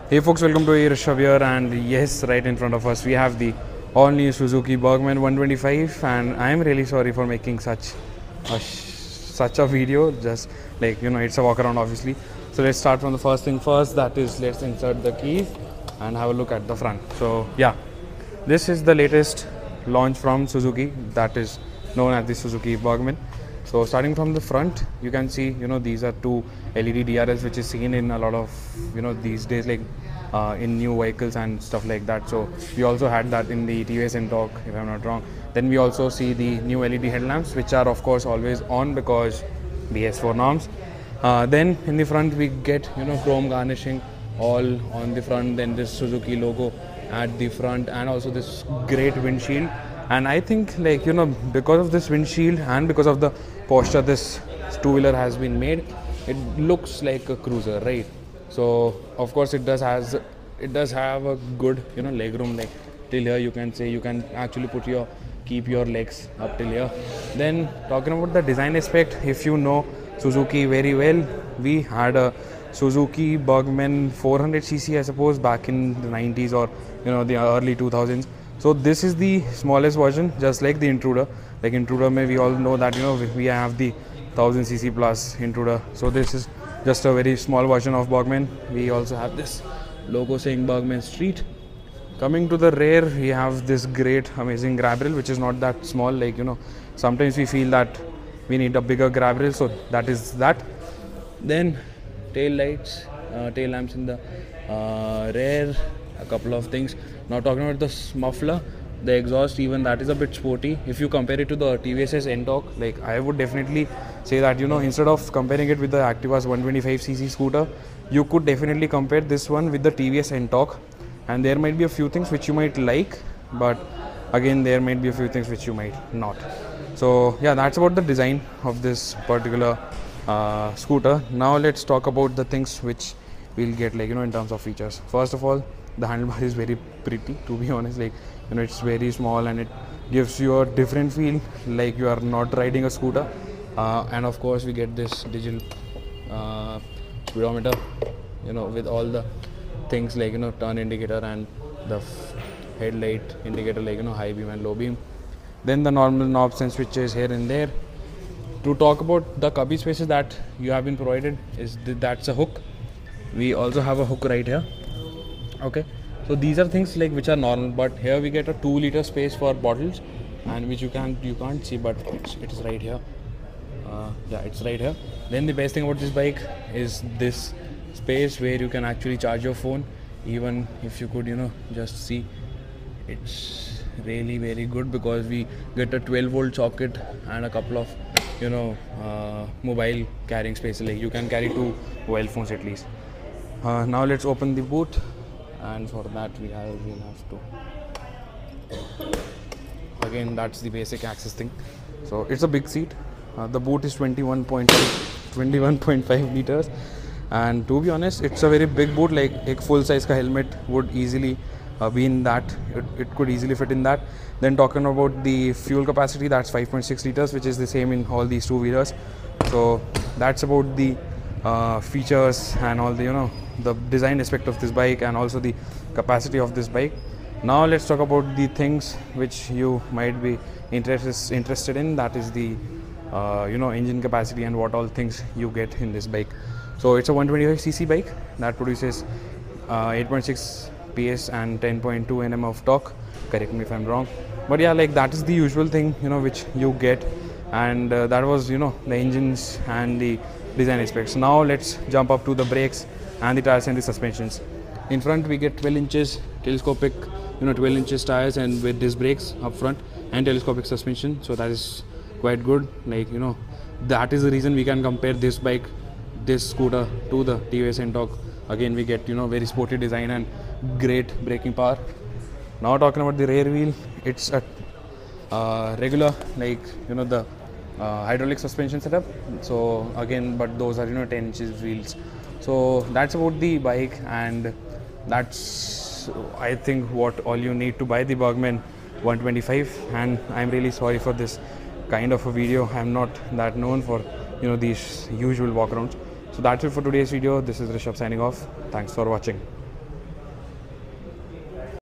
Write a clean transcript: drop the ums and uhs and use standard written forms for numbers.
Hey folks, welcome to Rishabh here, and yes, right in front of us we have the all-new Suzuki Burgman 125, and I am really sorry for making such a video. Just like it's a walk around, obviously. So let's start from the first thing first. That is, let's insert the keys and have a look at the front. So yeah, this is the latest launch from Suzuki, that is known as the Suzuki Burgman. So starting from the front, you can see these are two LED DRLs, which is seen in a lot of these days, like in new vehicles and stuff like that. So we also had that in the TVS Talk, if I'm not wrong. Then we also see the new LED headlamps, which are of course always on because BS4 norms. Then in the front we get chrome garnishing all on the front. Then this Suzuki logo at the front, and also this great windshield. And I think, like because of this windshield and because of the posture this two-wheeler has been made, it looks like a cruiser, right? So of course it does have a good leg room, like till here. You can say you can actually keep your legs up till here. Then talking about the design aspect, if you know Suzuki very well, we had a Suzuki Burgman 400cc, I suppose, back in the 90s or the early 2000s. So this is the smallest version, just like the Intruder. Like Intruder, we all know that we have the 1000cc plus Intruder. So this is just a very small version of Burgman. We also have this logo saying Burgman Street. Coming to the rear, we have this great, amazing grab rail, which is not that small. Like sometimes we feel that we need a bigger grab rail, so that is that. Then tail lights, tail lamps in the rear. A couple of things. Now talking about the muffler, the exhaust, even that is a bit sporty. If you compare it to the TVS Talk, like I would definitely say that instead of comparing it with the Activa's 125cc scooter, you could definitely compare this one with the TVS Talk. And there might be a few things which you might like, but again there might be a few things which you might not. So yeah, that's about the design of this particular scooter. Now let's talk about the things which we'll get, like in terms of features. First of all, the handlebar is very pretty, to be honest. Like it's very small and it gives you a different feel, like you are not riding a scooter. And of course we get this digital speedometer, with all the things like turn indicator and the headlight indicator, like high beam and low beam. Then the normal knobs and switches here and there. To talk about the cubby spaces that you have been provided, that's a hook. We also have a hook right here. Okay, so these are things like which are normal, but here we get a 2-liter space for bottles, and which you can't see, but it is right here. Yeah, it's right here. Then the best thing about this bike is this space where you can actually charge your phone. Even if you could just see, it's really very good because we get a 12-volt socket and a couple of mobile carrying spaces. Like you can carry 2 mobile phones at least. Now let's open the boot, and for that we'll have to, again, that's the basic access thing. So it's a big seat. The boot is 21.5 liters, and to be honest, it's a very big boot. Like a full size helmet would easily be in that. It could easily fit in that. Then talking about the fuel capacity, that's 5.6 liters, which is the same in all these two-wheelers. So that's about the features and all the the design aspect of this bike, and also the capacity of this bike. Now let's talk about the things which you might be interested in. That is the engine capacity and what all things you get in this bike. So it's a 125cc bike that produces 8.6 PS and 10.2 Nm of torque. Correct me if I'm wrong, but yeah, like that is the usual thing which you get, and that was the engines and the design aspects. Now let's jump up to the brakes and the tires and the suspensions. In front we get 12 inches telescopic 12 inches tires, and with disc brakes up front and telescopic suspension. So that is quite good. Like that is the reason we can compare this scooter to the TVS Talk. Again we get very sporty design and great braking power. Now talking about the rear wheel, it's a regular, like the hydraulic suspension setup. So again, but those are 10 inches wheels. So that's about the bike, and that's I think what all you need to buy the Burgman 125. And I'm really sorry for this kind of a video. I'm not that known for these usual walkarounds. So that's it for today's video. This is Rishabh signing off. Thanks for watching.